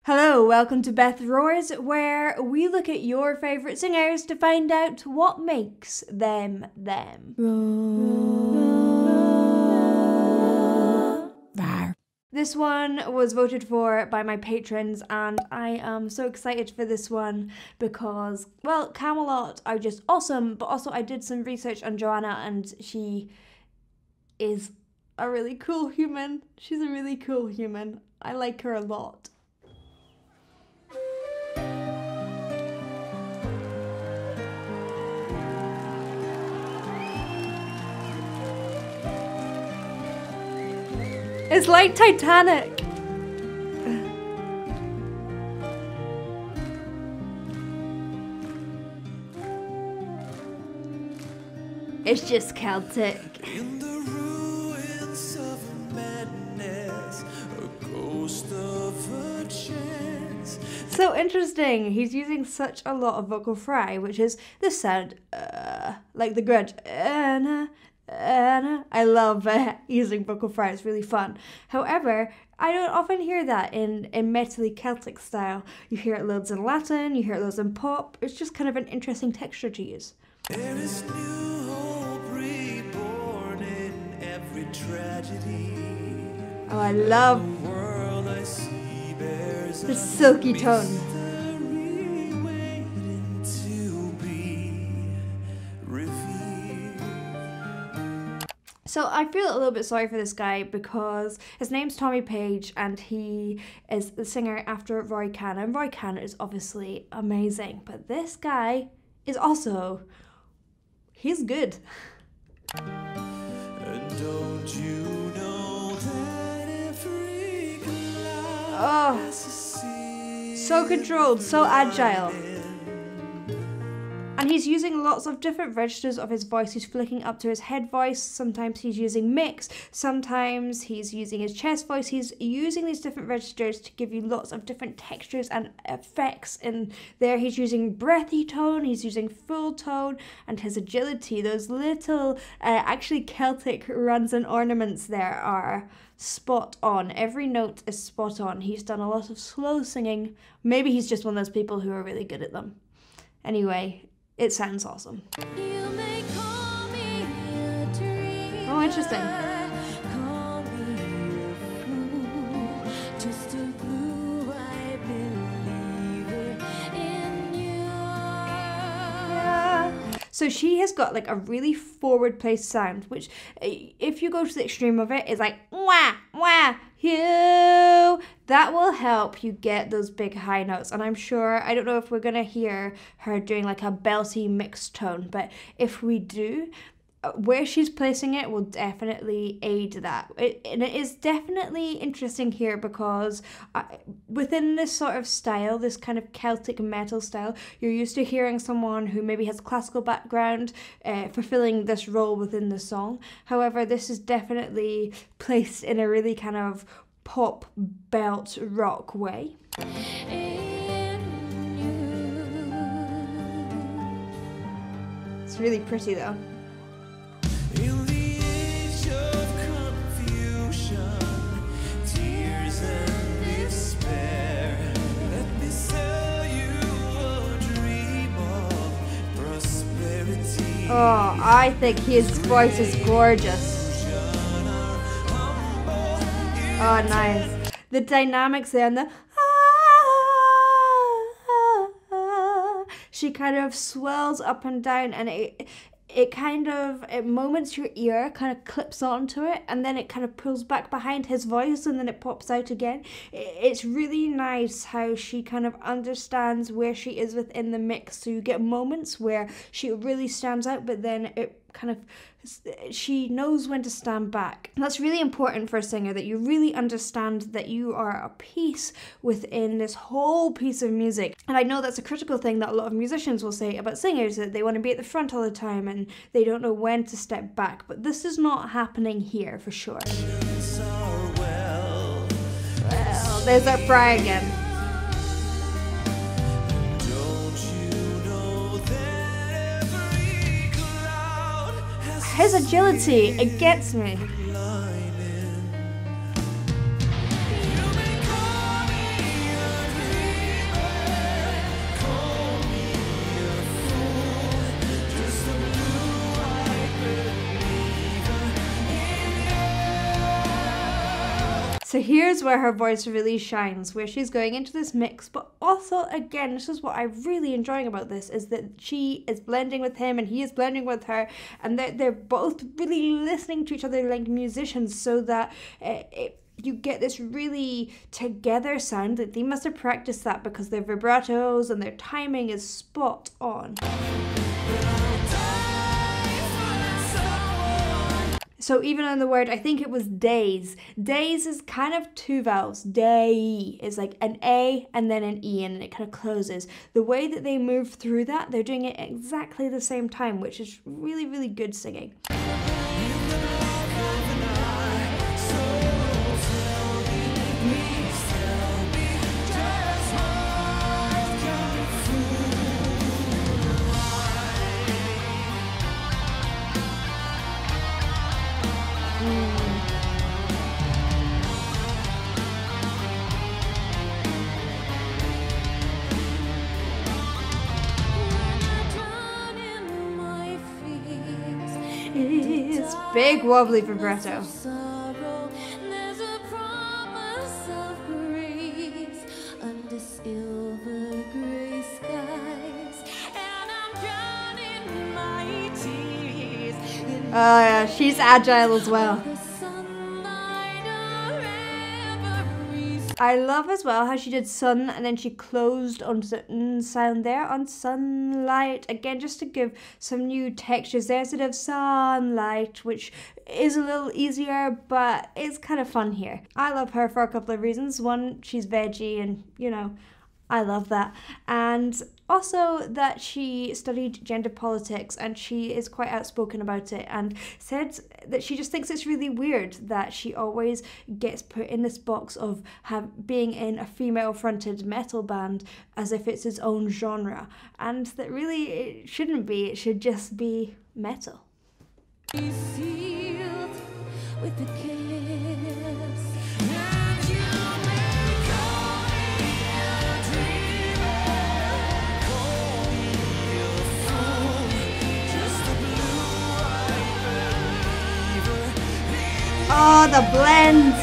Hello, welcome to Beth Roars, where we look at your favourite singers to find out what makes them them. This one was voted for by my patrons, and I am so excited for this one because, well, Kamelot are just awesome, but also I did some research on Joanna, and she is a really cool human. She's a really cool human. I like her a lot. It's like Titanic. It's just Celtic. In the ruins of madness, a ghost of a chance. So interesting. He's using such a lot of vocal fry, which is this sound, like The Grudge. I love using vocal fry. It's really fun. However, I don't often hear that in metally Celtic style. You hear it loads in Latin, you hear it loads in pop. It's just kind of an interesting texture to use. There is new hope reborn in every tragedy. Oh, I love The world I see bears the silky tone. mystery waiting to be revealed. So I feel a little bit sorry for this guy because his name's Tommy Page and he is the singer after Roy Khan. And Roy Khan is obviously amazing, but this guy is also, he's good. And don't you know that every cloud Oh, has a sea so controlled, so agile. And he's using lots of different registers of his voice. He's flicking up to his head voice. Sometimes he's using mix. Sometimes he's using his chest voice. He's using these different registers to give you lots of different textures and effects in there. He's using breathy tone. He's using full tone. And his agility, those little actually Celtic runs and ornaments there are spot on. Every note is spot on. He's done a lot of slow singing. Maybe he's just one of those people who are really good at them. Anyway, it sounds awesome. You may call me a dreamer, Oh, interesting. call me a fool, just a blue I believer in you. So she has got like a really forward placed sound, which if you go to the extreme of it is like wah wah you. That will help you get those big high notes. And I'm sure, I don't know if we're gonna hear her doing like a belty mixed tone, but if we do, where she's placing it will definitely aid that. And it is definitely interesting here because within this sort of style, this kind of Celtic metal style, you're used to hearing someone who maybe has a classical background fulfilling this role within the song. However, this is definitely placed in a really kind of pop belt rock way. It's really pretty though. In the age of confusion, tears and despair, let me sell you a dream of prosperity. Oh, I think his voice is gorgeous. Oh, nice. The dynamics there and the she kind of swells up and down, and it kind of, it moments your ear, kind of clips onto it, and then it kind of pulls back behind his voice, and then it pops out again. It's really nice how she kind of understands where she is within the mix. So you get moments where she really stands out, but then it kind of, she knows when to stand back. And that's really important for a singer, that you really understand that you are a piece within this whole piece of music. And I know that's a critical thing that a lot of musicians will say about singers, that they want to be at the front all the time and they don't know when to step back. But this is not happening here for sure. Well, There's that fry again. don't you know that every cloud has His agility, it gets me. lining? You may call me a So here's where her voice really shines, where she's going into this mix, but also, again, this is what I'm really enjoying about this, is that she is blending with him and he is blending with her, and they're both really listening to each other like musicians, so that you get this really together sound. That they must have practiced that, because their vibratos and their timing is spot on. So even on the word, I think it was days. Days is kind of two vowels. Day is like an A and then an E, and it kind of closes. The way that they move through that, they're doing it exactly the same time, which is really, really good singing. It's big wobbly vibrato. Sorrow, there's a promise of grace under silver gray skies, and I'm drowning my tears in Oh yeah, she's agile as well. the sunlight of every I love as well how she did sun and then she closed onto the n sound there on sunlight. Again, just to give some new textures there instead of sunlight, which is a little easier, but it's kind of fun here. I love her for a couple of reasons. One, she's veggie and, you know, I love that. And also that she studied gender politics and she is quite outspoken about it, and said that she just thinks it's really weird that she always gets put in this box of being in a female-fronted metal band as if it's its own genre, and that really it shouldn't be. It should just be metal. sealed with a kiss. Oh, the blend!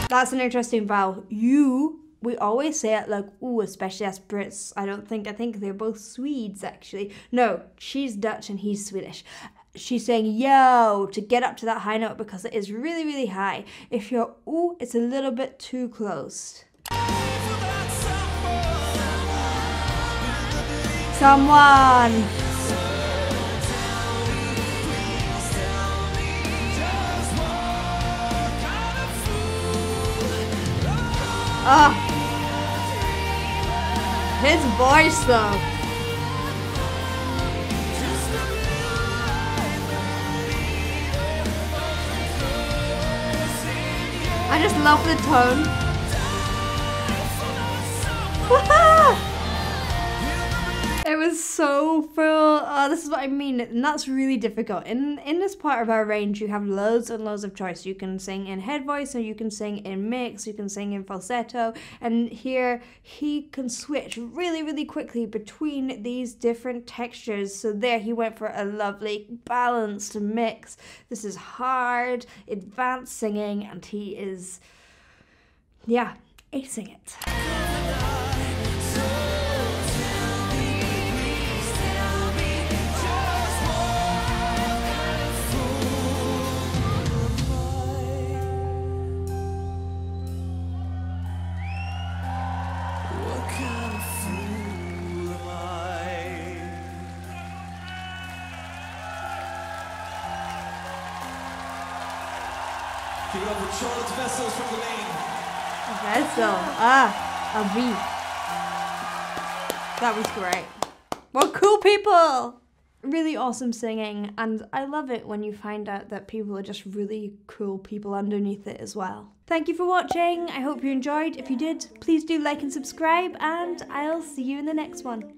That's an interesting vowel. You, we always say it like, ooh, especially as Brits. I think they're both Swedes actually. No, she's Dutch and he's Swedish. She's saying yo to get up to that high note because it is really, really high. If you're ooh, it's a little bit too close. Someone! Oh, his voice though. I just love the tone. It was so full. Oh, this is what I mean, and that's really difficult. In this part of our range, you have loads and loads of choice. You can sing in head voice, or you can sing in mix, you can sing in falsetto, and here he can switch really, really quickly between these different textures. So there he went for a lovely balanced mix. This is hard, advanced singing, and he is, yeah, acing it. What kind of fool am I? Give it up for Charlotte Vessels from the lane. Vessel. A V. That was great. What cool people! Really awesome singing, and I love it when you find out that people are just really cool people underneath it as well. Thank you for watching. I hope you enjoyed. If you did, please do like and subscribe, and I'll see you in the next one.